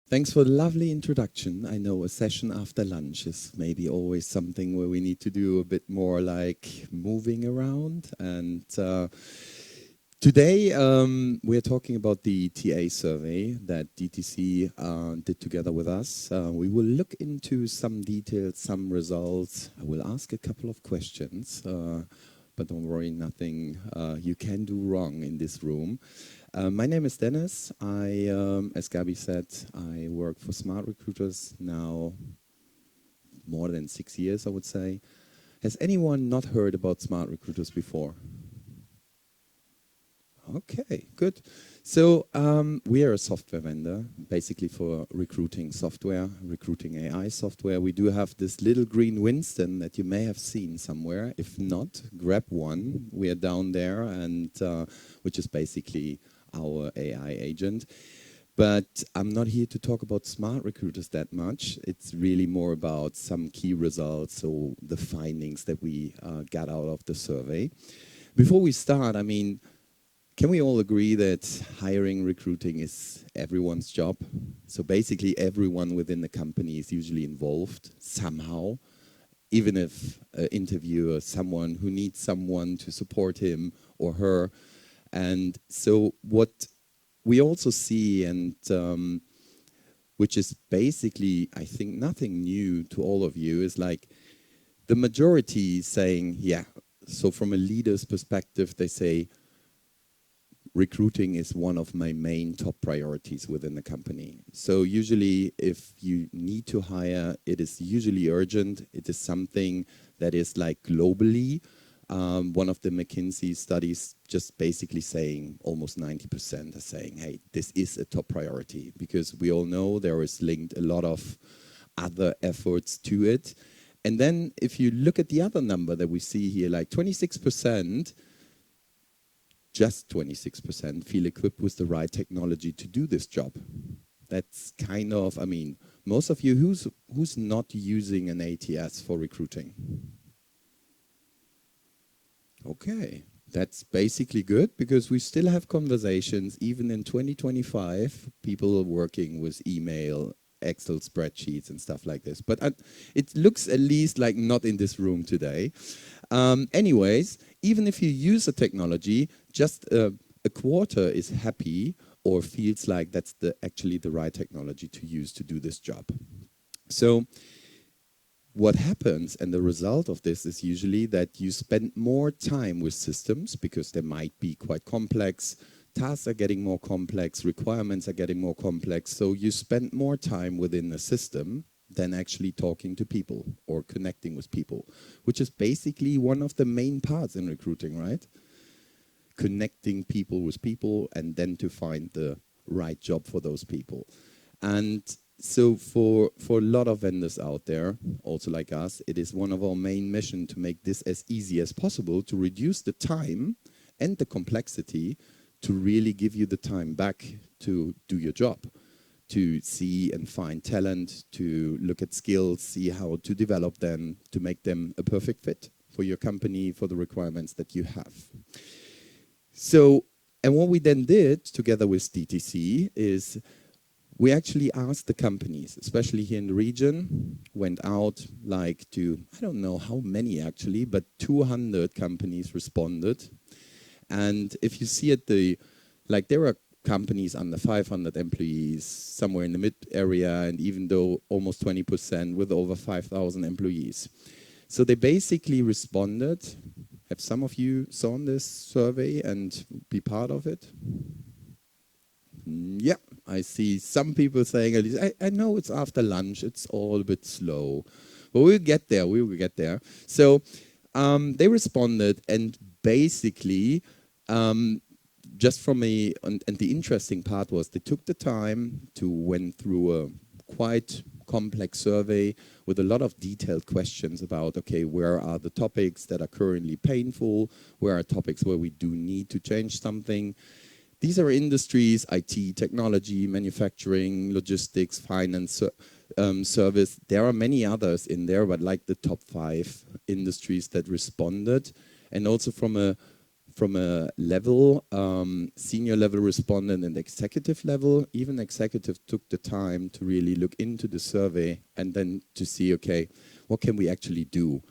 Thanks for the lovely introduction. I know a session after lunch is maybe always something where we need to do a bit more like moving around. And today we're talking about the TA survey that DTC did together with us. We will look into some details, some results. I will ask a couple of questions, but don't worry, nothing you can do wrong in this room. My name is Dennis. As Gabi said, I work for SmartRecruiters now more than 6 years, I would say. Has anyone not heard about SmartRecruiters before? Okay, good. So we are a software vendor, basically for recruiting software, recruiting AI software. We do have this little green Winston that you may have seen somewhere. If not, grab one. We are down there, and which is basically our AI agent. But I'm not here to talk about SmartRecruiters that much. It's really more about some key results, so the findings that we got out of the survey. Before we start, I mean, can we all agree that hiring, recruiting is everyone's job? So basically everyone within the company is usually involved somehow, even if an interviewer, someone who needs someone to support him or her. And so what we also see, and which is basically, I think, nothing new to all of you, is like the majority saying, yeah, so from a leader's perspective, they say, recruiting is one of my main top priorities within the company. So usually if you need to hire, it is usually urgent. It is something that is like globally. One of the McKinsey studies just basically saying almost 90% are saying, hey, this is a top priority, because we all know there is linked a lot of other efforts to it. And then if you look at the other number that we see here, like 26%, just 26% feel equipped with the right technology to do this job. That's kind of, I mean, most of you, who's not using an ATS for recruiting? Okay, that's basically good, because we still have conversations, even in 2025, people are working with email, Excel spreadsheets and stuff like this. But it looks at least like not in this room today. Anyways, even if you use a technology, just a quarter is happy or feels like that's actually the right technology to use to do this job. So what happens, and the result of this is usually that you spend more time with systems, because they might be quite complex. Tasks are getting more complex, requirements are getting more complex, so you spend more time within the system than actually talking to people or connecting with people, which is basically one of the main parts in recruiting, right? Connecting people with people and then to find the right job for those people. And so for a lot of vendors out there, also like us, it is one of our main mission to make this as easy as possible, to reduce the time and the complexity, to really give you the time back to do your job, to see and find talent, to look at skills, see how to develop them, to make them a perfect fit for your company, for the requirements that you have. So, and what we then did together with DTC is we actually asked the companies, especially here in the region, went out like to, I don't know how many actually, but 200 companies responded. And if you see at like there are companies under 500 employees, somewhere in the mid area, and even though almost 20% with over 5,000 employees. So they basically responded. Have some of you seen this survey and be part of it? Yeah, I see some people saying, at least, I know it's after lunch, it's all a bit slow, but we'll get there, we will get there. So they responded, and basically, just from and the interesting part was they took the time to went through a quite complex survey with a lot of detailed questions about, okay, where are the topics that are currently painful? Where are topics where we do need to change something? These are industries, IT, technology, manufacturing, logistics, finance, service. There are many others in there, but like the top 5 industries that responded. And also from from a level, senior level respondent and executive level. Even executive took the time to really look into the survey and then to see, okay, what can we actually do,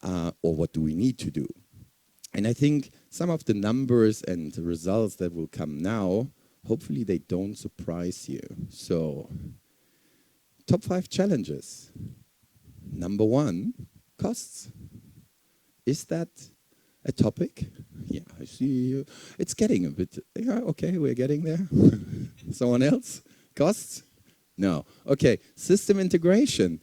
or what do we need to do? And I think some of the numbers and the results that will come now, hopefully they don't surprise you. So, top 5 challenges. Number 1, costs. Is that a topic? Yeah, I see. It's getting a bit, yeah, okay, we're getting there. Someone else? Costs? No. Okay, system integration.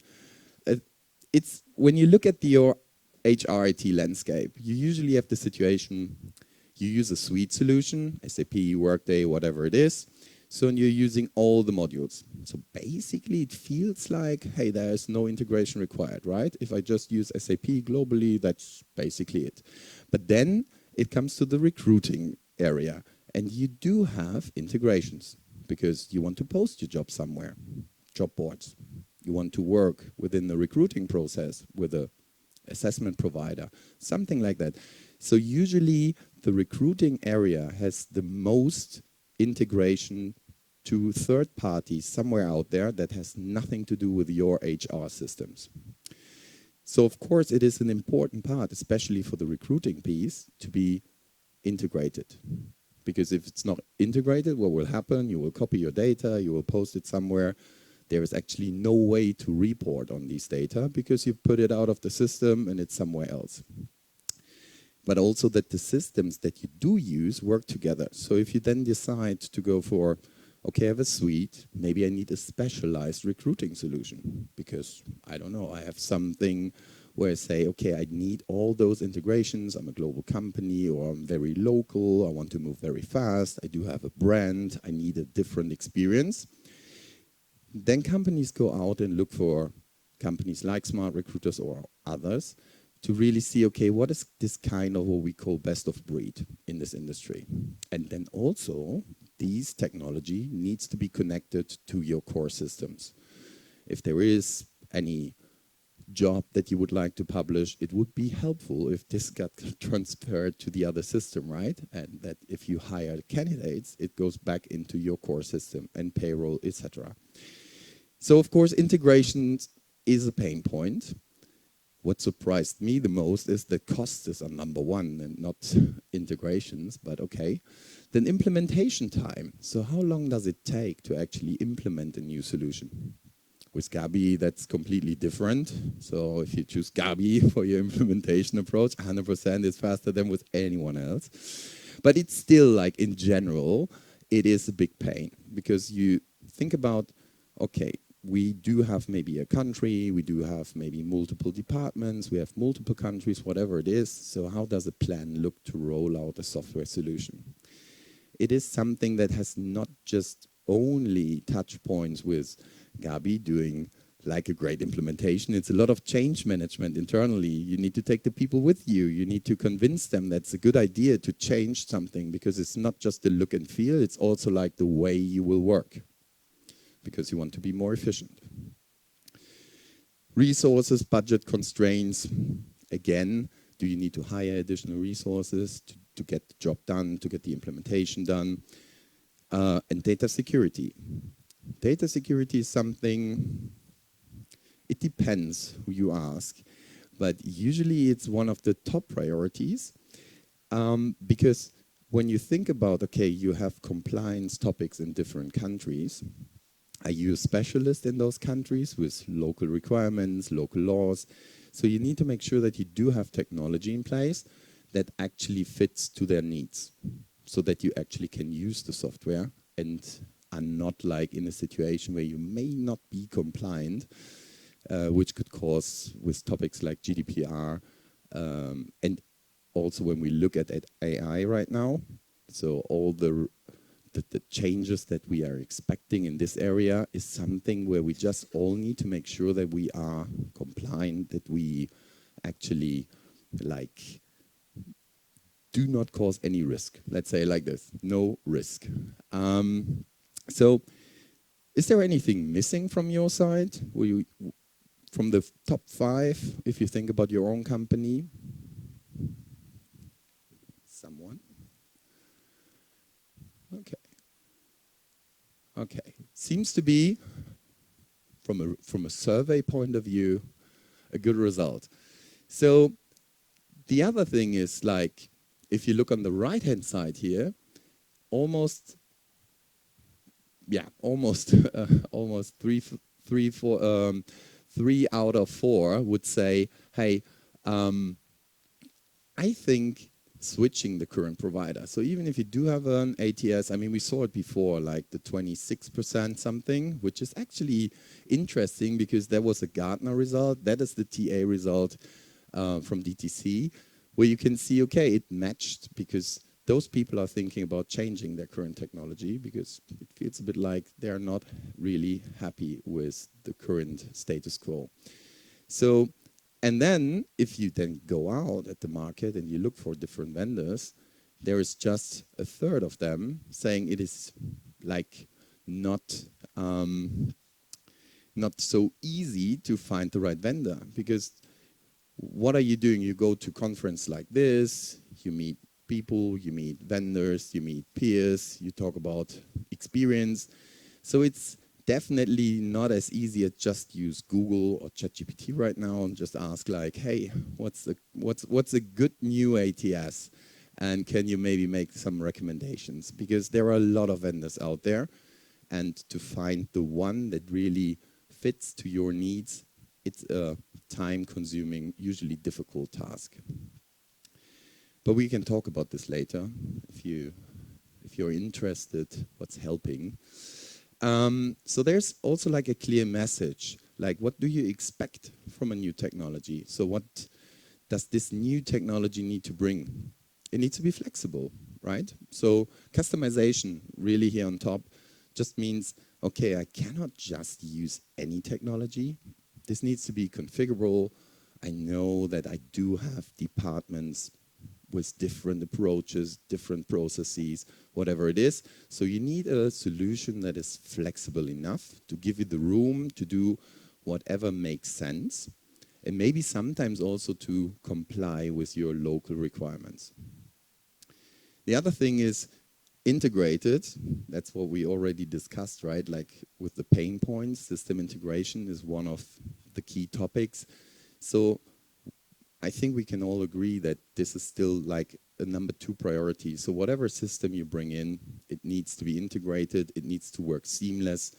It's when you look at your HR IT landscape, you usually have the situation, you use a suite solution, SAP, Workday, whatever it is, so you're using all the modules. So basically it feels like, hey, there's no integration required, right? If I just use SAP globally, that's basically it. But then it comes to the recruiting area, and you do have integrations because you want to post your job somewhere, job boards. You want to work within the recruiting process with a assessment provider, something like that. So usually the recruiting area has the most integration to third parties somewhere out there that has nothing to do with your HR systems. So of course it is an important part, especially for the recruiting piece, to be integrated. Because if it's not integrated, what will happen? You will copy your data, you will post it somewhere. There is actually no way to report on these data because you put it out of the system and it's somewhere else. But also that the systems that you do use work together. So if you then decide to go for, okay, I have a suite, maybe I need a specialized recruiting solution because, I don't know, I have something where I say, okay, I need all those integrations, I'm a global company or I'm very local, I want to move very fast, I do have a brand, I need a different experience. Then companies go out and look for companies like SmartRecruiters or others to really see, okay, what is this kind of what we call best of breed in this industry? And then also, these technology needs to be connected to your core systems. If there is any job that you would like to publish, it would be helpful if this got transferred to the other system, right? And that if you hire candidates, it goes back into your core system and payroll, etc. So of course, integration is a pain point. What surprised me the most is that cost is on number 1 and not integrations, but okay. Then implementation time. So how long does it take to actually implement a new solution? With Gabi, that's completely different. So if you choose Gabi for your implementation approach, 100% is faster than with anyone else. But it's still like in general, it is a big pain because you think about, okay, we do have maybe a country, we do have maybe multiple departments, we have multiple countries, whatever it is. So how does a plan look to roll out a software solution? It is something that has not just only touch points with Gabi doing like a great implementation. It's a lot of change management internally. You need to take the people with you. You need to convince them that's a good idea to change something because it's not just the look and feel, it's also like the way you will work because you want to be more efficient. Resources, budget constraints. Again, do you need to hire additional resources to get the job done, to get the implementation done? And data security. Data security is something, it depends who you ask, but usually it's one of the top priorities because when you think about, okay, you have compliance topics in different countries, are you a specialist in those countries with local requirements, local laws? So you need to make sure that you do have technology in place that actually fits to their needs so that you actually can use the software and are not like in a situation where you may not be compliant, which could cause with topics like GDPR. And also when we look at AI right now, so all the changes that we are expecting in this area is something where we just all need to make sure that we are compliant, that we actually like do not cause any risk. Let's say like this, no risk. So is there anything missing from your side? From the top 5, if you think about your own company? Someone? Okay, seems to be, from a survey point of view, a good result. So the other thing is, like, if you look on the right-hand side here, almost almost three out of four would say, hey, I think switching the current provider. So even if you do have an ATS, I mean, we saw it before, like the 26% something, which is actually interesting because there was a Gartner result. That is the TA result from DTC, where you can see, okay, it matched because those people are thinking about changing their current technology because it feels a bit like they're not really happy with the current status quo. So, and then if you then go out at the market and you look for different vendors, there is just a third of them saying it is like not so easy to find the right vendor, because what are you doing? You go to conference like this, you meet people, you meet vendors, you meet peers, you talk about experience. So it's definitely not as easy as just use Google or ChatGPT right now and just ask like, hey, what's a good new ATS? And can you maybe make some recommendations? Because there are a lot of vendors out there, and to find the one that really fits to your needs, it's a time-consuming, usually difficult task. But we can talk about this later if you're interested what's helping. So there's also like a clear message, like what do you expect from a new technology? So what does this new technology need to bring? It needs to be flexible, right? So customization really here on top just means, okay, I cannot just use any technology. This needs to be configurable. I know that I do have departments with different approaches, different processes, whatever it is. So you need a solution that is flexible enough to give you the room to do whatever makes sense, and maybe sometimes also to comply with your local requirements. The other thing is integrated. That's what we already discussed, right? Like with the pain points, system integration is one of the key topics. So I think we can all agree that this is still like a #2 priority. So whatever system you bring in, it needs to be integrated, it needs to work seamless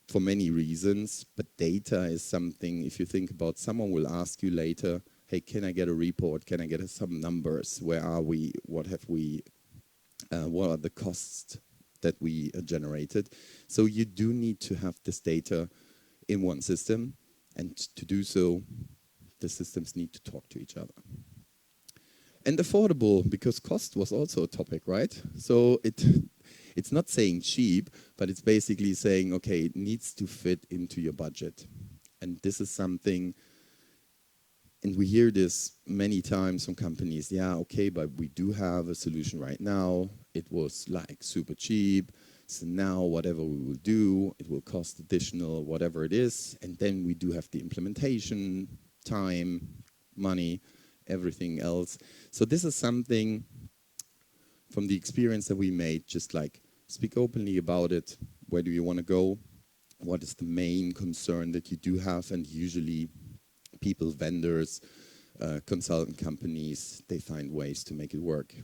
for many reasons. But data is something, if you think about, someone will ask you later, hey, can I get a report? Can I get some numbers? Where are we? What have we? What are the costs that we generated? So you do need to have this data in one system, and to do so, the systems need to talk to each other. And affordable, because cost was also a topic, right? So it's not saying cheap, but it's basically saying, okay, it needs to fit into your budget. And this is something, and we hear this many times from companies, yeah, okay, but we do have a solution right now. It was like super cheap. So now whatever we will do, it will cost additional, whatever it is. And then we do have the implementation, time, money, everything else. So this is something from the experience that we made, just like speak openly about it. Where do you want to go? What is the main concern that you do have? And usually people, vendors, consultant companies, they find ways to make it work.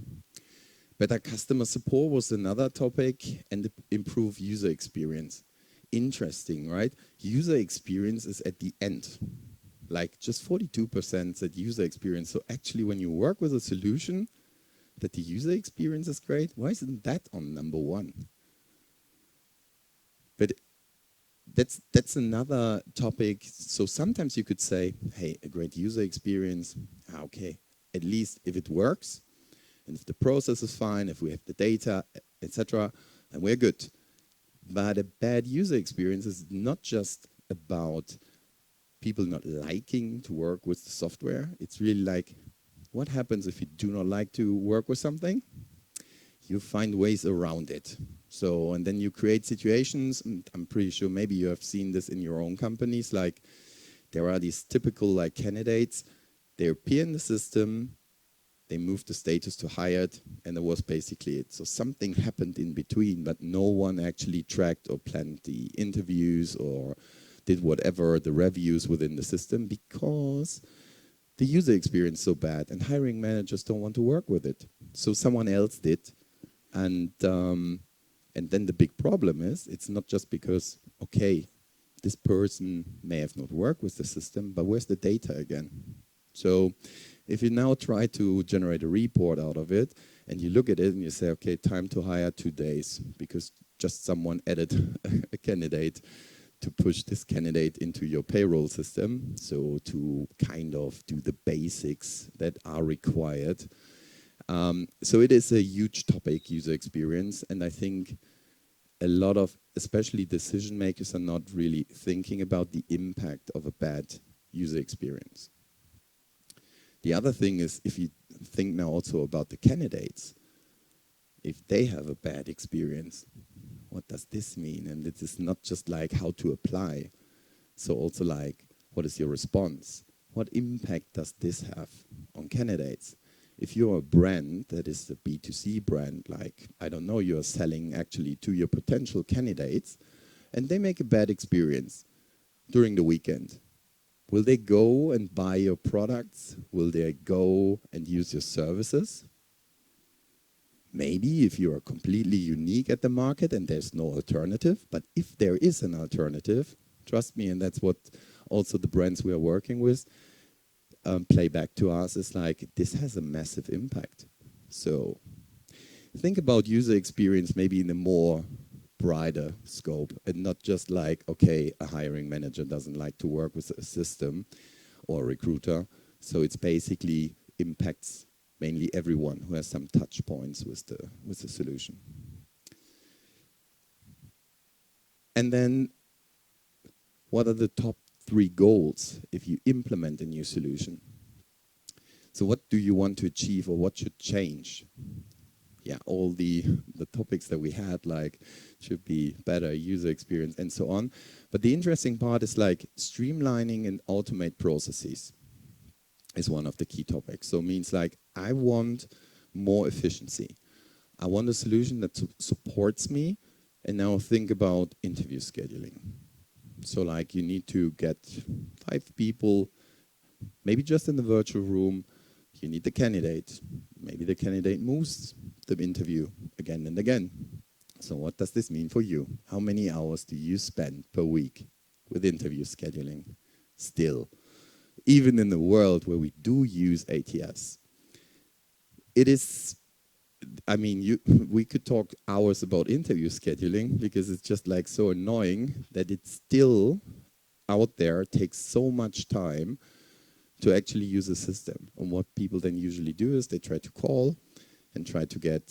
Better customer support was another topic, and improve user experience. Interesting, right? User experience is at the end. Like just 42% said user experience. So actually when you work with a solution that the user experience is great, why isn't that on #1? But that's another topic. So sometimes you could say, hey, a great user experience, okay, at least if it works, and if the process is fine, if we have the data, etc., then we're good. But a bad user experience is not just about people not liking to work with the software. It's really like, what happens if you do not like to work with something? You find ways around it. So, and then you create situations, and I'm pretty sure maybe you have seen this in your own companies, like there are these typical like candidates, they appear in the system, they moved the status to hired, and that was basically it. So something happened in between, but no one actually tracked or planned the interviews or did whatever the reviews within the system, because the user experience is so bad and hiring managers don't want to work with it. So someone else did. And then the big problem is, it's not just because, okay, this person may have not worked with the system, but where's the data again? So if you now try to generate a report out of it, and you look at it and you say, okay, time to hire 2 days, because just someone added a candidate to push this candidate into your payroll system, so to kind of do the basics that are required. So it is a huge topic, user experience, and I think a lot of, especially decision makers, are not really thinking about the impact of a bad user experience. The other thing is, if you think now also about the candidates, if they have a bad experience, what does this mean? And it is not just like how to apply. So also like, what is your response? What impact does this have on candidates? If you're a brand that is a B2C brand, like, I don't know, you're selling actually to your potential candidates, and they make a bad experience during the weekend, will they go and buy your products? Will they go and use your services? Maybe if you are completely unique at the market and there's no alternative, but if there is an alternative, trust me, and that's what also the brands we are working with play back to us, is like, this has a massive impact. So think about user experience maybe in a more brighter scope, and not just like, okay, a hiring manager doesn't like to work with a system or a recruiter, so it's basically impacts mainly everyone who has some touch points with the solution. And then, what are the top 3 goals if you implement a new solution? So what do you want to achieve, or what should change? Yeah, all the topics that we had, like, should be better user experience and so on. But the interesting part is like streamlining and automate processes is one of the key topics. So it means like, I want more efficiency. I want a solution that supports me. And now think about interview scheduling. So like, you need to get 5 people, maybe just in the virtual room. You need the candidate. Maybe the candidate moves the interview again and again. So what does this mean for you? How many hours do you spend per week with interview scheduling still? Even in the world where we do use ATS. It is, I mean, we could talk hours about interview scheduling, because it's just like so annoying that it's still out there, takes so much time to actually use a system. And what people then usually do is they try to call and try to get,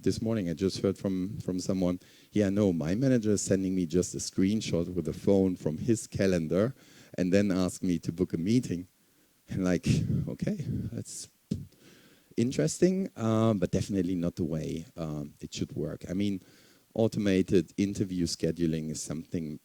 this morning I just heard from someone, yeah, no, my manager is sending me just a screenshot with a phone from his calendar and then ask me to book a meeting. And like, okay, that's interesting, but definitely not the way it should work. I mean, automated interview scheduling is something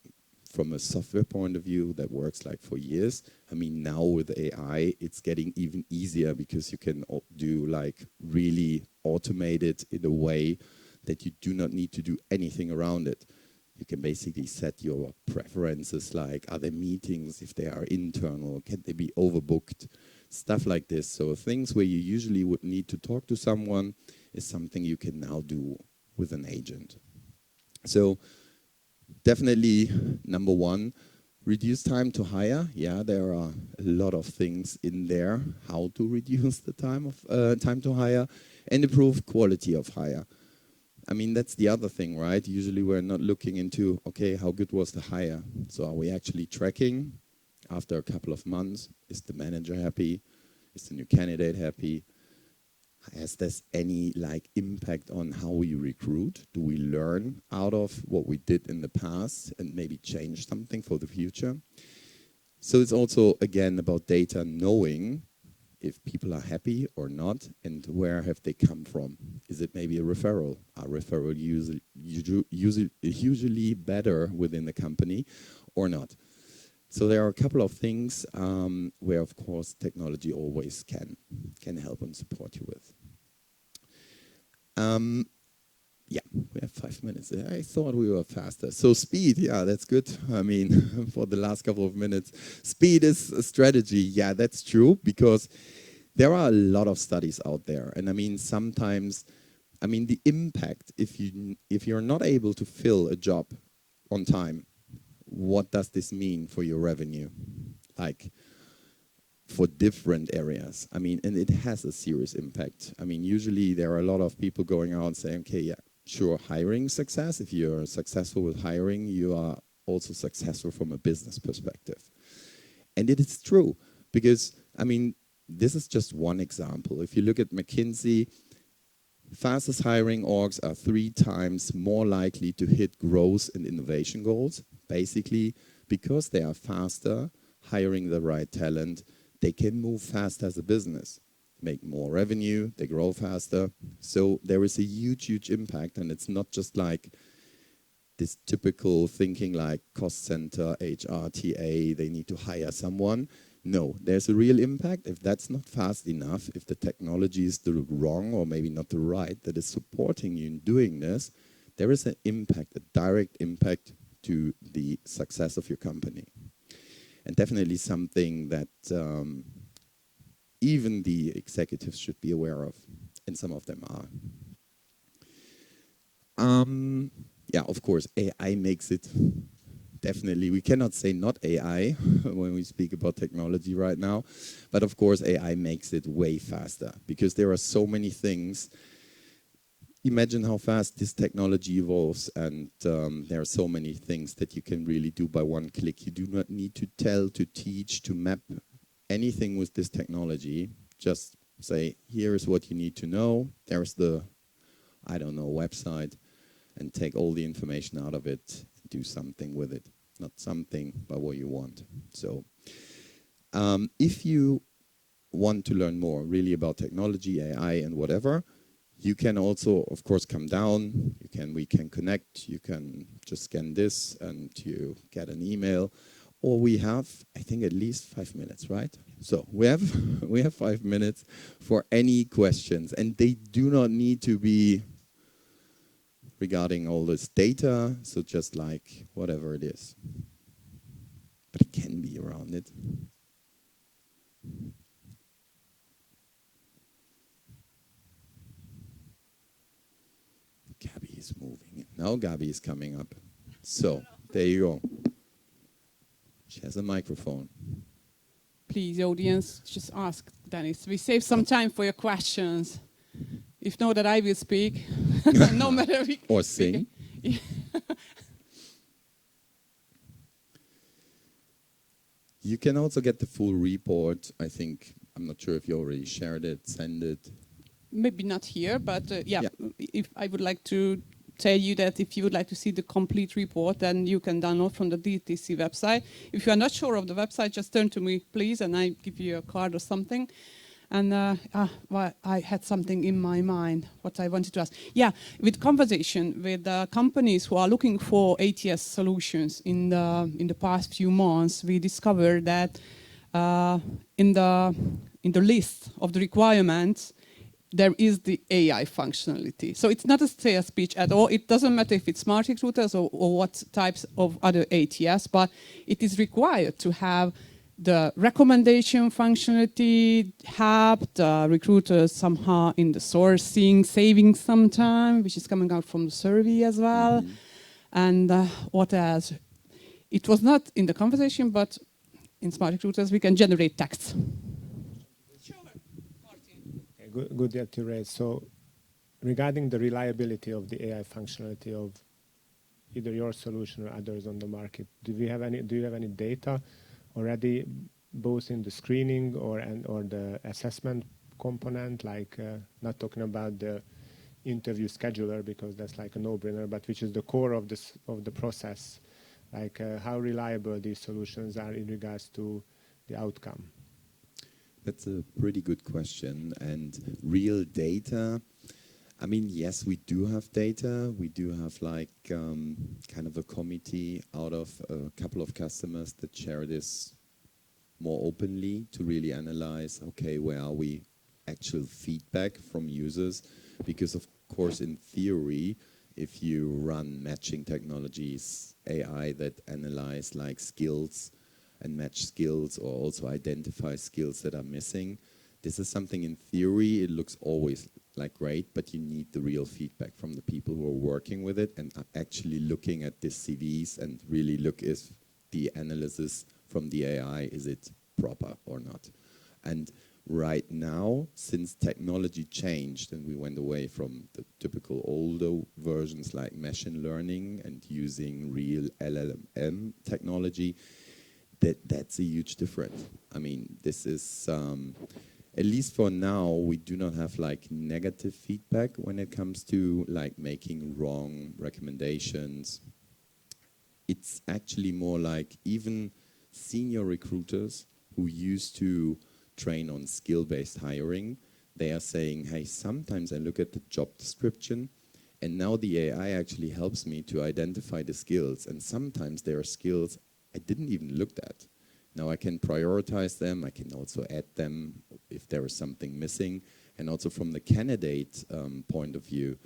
from a software point of view that works like for years. I mean, now with AI, it's getting even easier, because you can do like really automate it in a way that you do not need to do anything around it. You can basically set your preferences, like, are there meetings, if they are internal, can they be overbooked, stuff like this. So things where you usually would need to talk to someone is something you can now do with an agent. So definitely, number 1, reduce time to hire. Yeah, there are a lot of things in there, how to reduce the time to hire, and improve quality of hire. I mean, that's the other thing, right? Usually we're not looking into, okay, how good was the hire? So are we actually tracking after a couple of months? Is the manager happy? Is the new candidate happy? Has this any like impact on how we recruit? Do we learn out of what we did in the past and maybe change something for the future? So it's also, again, about data, knowing if people are happy or not, and where have they come from. Is it maybe a referral? Are referral usually better within the company or not? So there are a couple of things where, of course, technology always can help and support you with. Yeah, we have 5 minutes. I thought we were faster. So speed, yeah, that's good. I mean, for the last couple of minutes, speed is a strategy. Yeah, that's true, because there are a lot of studies out there. And I mean, sometimes, I mean, the impact, if you're not able to fill a job on time, what does this mean for your revenue? Like, for different areas. I mean, and it has a serious impact. I mean, usually there are a lot of people going out saying, okay, yeah, sure, hiring success. If you're successful with hiring, you are also successful from a business perspective. And it is true, because, I mean, this is just one example. If you look at McKinsey, fastest hiring orgs are 3 times more likely to hit growth and innovation goals, basically because they are faster hiring the right talent. They can move fast as a business, make more revenue, they grow faster. So there is a huge, huge impact, and it's not just like this typical thinking like cost center, HR, TA, they need to hire someone. No, there's a real impact. If that's not fast enough, if the technology is the wrong or maybe not the right that is supporting you in doing this, there is an impact, a direct impact to the success of your company. And definitely something that even the executives should be aware of, and some of them are. Yeah, of course, AI makes it definitely, we cannot say not AI when we speak about technology right now, but of course AI makes it way faster, because there are so many things. Imagine how fast this technology evolves, and there are so many things that you can really do by one click. You do not need to tell, to teach, to map anything with this technology. Just say, here is what you need to know. There's the, I don't know, website, and take all the information out of it, do something with it. Not something, but what you want. So if you want to learn more really about technology, AI, and whatever, you can also, of course, come down. We can connect. You can just scan this and you get an email. Or we have, I think, at least 5 minutes, right? So we have 5 minutes for any questions, and they do not need to be regarding all this data. So just like whatever it is, but it can be around it. Gabby is moving. Now Gabby is coming up. So there you go. She has a microphone. Please, audience, just ask Dennis. We save some time for your questions. If not, that I will speak. No matter. Or sing. You can also get the full report. I think, I'm not sure if you already shared it, send it. Maybe not here, but yeah, if I would like to tell you that if you would like to see the complete report, then you can download from the DTC website. If you are not sure of the website, just turn to me, please, and I give you a card or something. And well, I had something in my mind, what I wanted to ask. Yeah, with conversation with companies who are looking for ATS solutions in the past few months, we discovered that in the list of the requirements, there is the AI functionality. So it's not a sales pitch at all. It doesn't matter if it's SmartRecruiters or what types of other ATS, but it is required to have the recommendation functionality, have the recruiters somehow in the sourcing, saving some time, which is coming out from the survey as well. Mm-hmm. And what else? It was not in the conversation, but in SmartRecruiters, we can generate text. Good that you raised. So regarding the reliability of the AI functionality of either your solution or others on the market, do you have any data already, both in the screening or the assessment component, like not talking about the interview scheduler, because that's like a no-brainer, but which is the core of the process, like how reliable these solutions are in regards to the outcome? That's a pretty good question. And real data, I mean, yes, we do have data. We do have like kind of a committee out of a couple of customers that share this more openly to really analyze, okay, where are we, actual feedback from users, because of course in theory, if you run matching technologies, AI that analyze like skills and match skills or also identify skills that are missing, this is something in theory, it looks always like great, but you need the real feedback from the people who are working with it and are actually looking at the CVs and really look if the analysis from the AI, is it proper or not. And right now, since technology changed and we went away from the typical older versions like machine learning and using real LLM technology, that's a huge difference. I mean, this is, at least for now, we do not have like negative feedback when it comes to like making wrong recommendations. It's actually more like even senior recruiters who used to train on skill-based hiring, they are saying, hey, sometimes I look at the job description and now the AI actually helps me to identify the skills, and sometimes there are skills I didn't even look at. Now I can prioritize them, I can also add them if there is something missing, and also from the candidate point of view,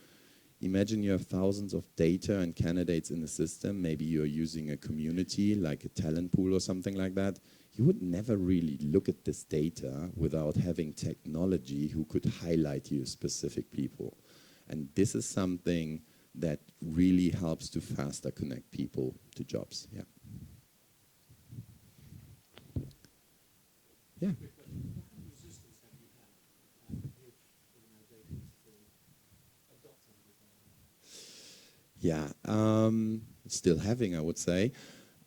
imagine you have thousands of data and candidates in the system, maybe you're using a community like a talent pool or something like that. You would never really look at this data without having technology who could highlight you specific people. And this is something that really helps to faster connect people to jobs. Yeah. Yeah. Yeah, still having, I would say.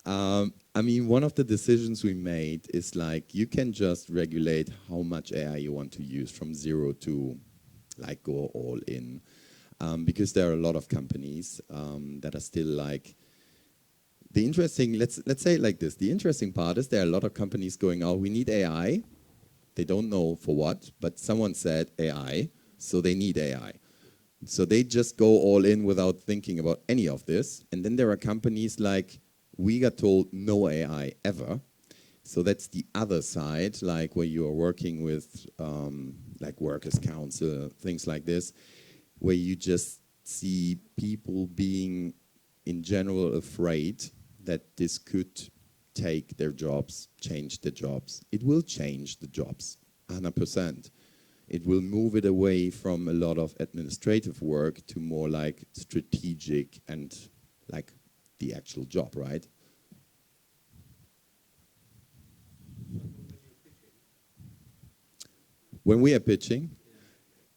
I mean, one of the decisions we made is like, you can just regulate how much AI you want to use from 0 to like go all in. Because there are a lot of companies that are still like, the interesting, let's say it like this, the interesting part is there are a lot of companies going, oh, we need AI. They don't know for what, but someone said AI, so they need AI. So they just go all in without thinking about any of this. And then there are companies like, we got told no AI ever. So that's the other side, like where you are working with like workers' council, things like this, where you just see people being in general afraid that this could take their jobs, change the jobs. It will change the jobs, 100%. It will move it away from a lot of administrative work to more like strategic and like the actual job, right? When we are pitching,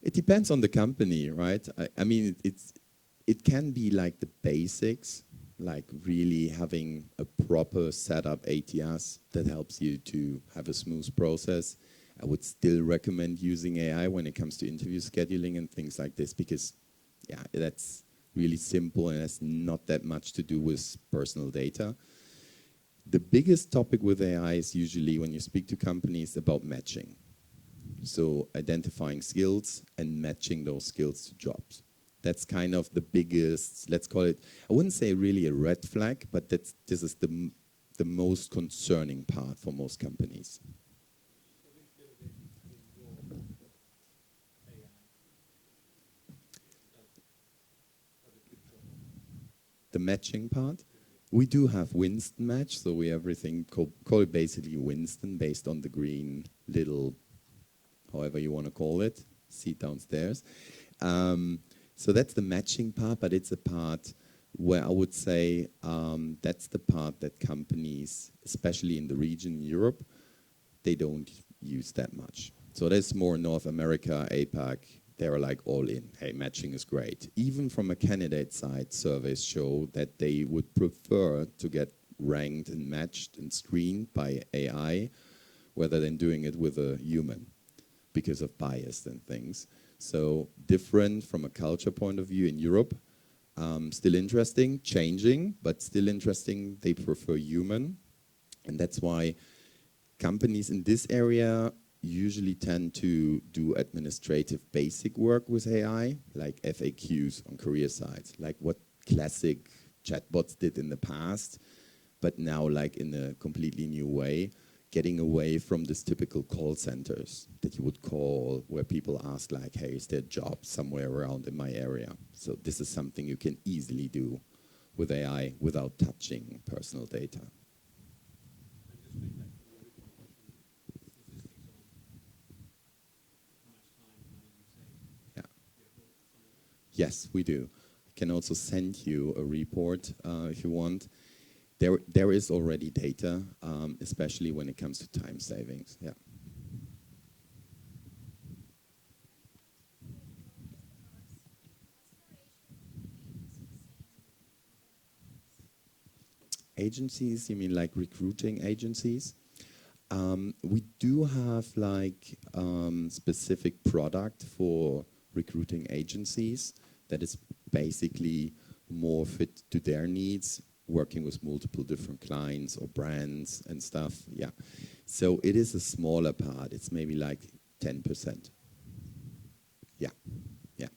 it depends on the company, right? I mean, it can be like the basics, like really having a proper setup ATS that helps you to have a smooth process. I would still recommend using AI when it comes to interview scheduling and things like this, because yeah, that's really simple and has not that much to do with personal data. The biggest topic with AI is usually when you speak to companies about matching. So identifying skills and matching those skills to jobs. That's kind of the biggest, let's call it, I wouldn't say really a red flag, but this is the most concerning part for most companies. The matching part, we do have Winston match, so we have everything call it basically Winston based on the green little, however you want to call it, seat downstairs. So that's the matching part, but it's a part where I would say that's the part that companies, especially in the region Europe, they don't use that much. So that's more North America, APAC, they're like all in. Hey, matching is great. Even from a candidate side, surveys show that they would prefer to get ranked and matched and screened by AI rather than doing it with a human because of bias and things. So different from a culture point of view in Europe. Still interesting, changing, but still interesting. They prefer human. And that's why companies in this area usually tend to do administrative basic work with AI, like FAQs on career sites, like what classic chatbots did in the past, but now like in a completely new way, getting away from this typical call centers that you would call where people ask like, hey, is there a job somewhere around in my area? So this is something you can easily do with AI without touching personal data. Yes, we do. I can also send you a report if you want. There is already data, especially when it comes to time savings. Yeah. Agencies, you mean like recruiting agencies? We do have like specific product for recruiting agencies that is basically more fit to their needs, working with multiple different clients or brands and stuff. Yeah. So it is a smaller part. It's maybe like 10%. Yeah. Yeah.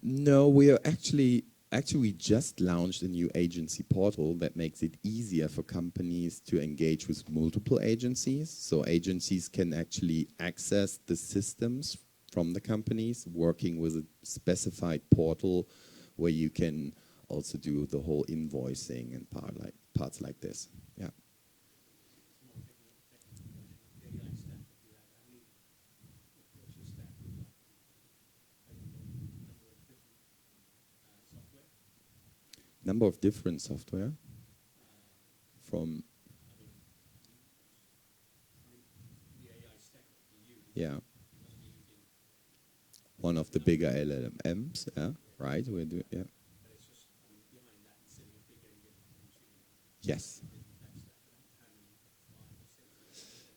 No, we are actually we just launched a new agency portal that makes it easier for companies to engage with multiple agencies. So agencies can actually access the systems from the companies, working with a specified portal where you can also do the whole invoicing and parts like this. Yeah. Number of different software from one of the bigger LLMs, yeah, right? We do, yeah. Yes.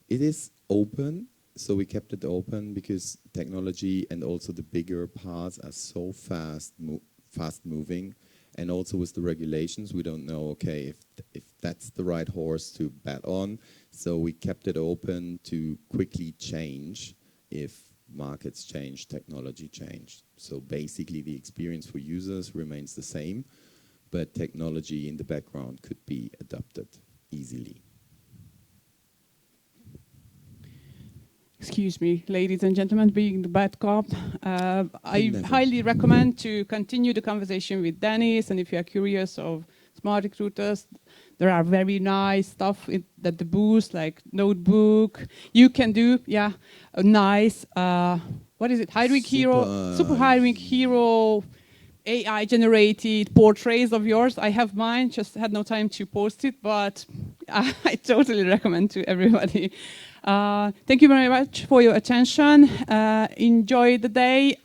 It is open, so we kept it open because technology and also the bigger parts are so fast moving. And also with the regulations, we don't know, okay, if that's the right horse to bet on. So we kept it open to quickly change if markets change, technology changed. So basically the experience for users remains the same, but technology in the background could be adapted easily. Excuse me, ladies and gentlemen, being the bad cop, I highly recommend to continue the conversation with Dennis, and if you are curious of SmartRecruiters, there are very nice stuff at the booth, like notebook. You can do, a nice, what is it, hiring hero, super hiring hero, AI-generated portraits of yours. I have mine, just had no time to post it, but I totally recommend to everybody. Thank you very much for your attention. Enjoy the day.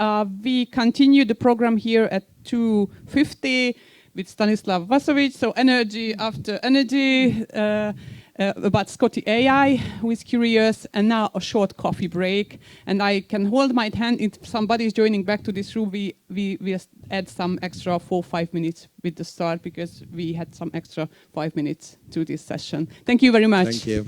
We continue the program here at 2:50 with Stanislav Vasovic. So energy after energy about Scotty AI, who is curious, and now a short coffee break. And I can hold my hand if somebody is joining back to this room. We add some extra 4 or 5 minutes with the start because we had some extra 5 minutes to this session. Thank you very much. Thank you.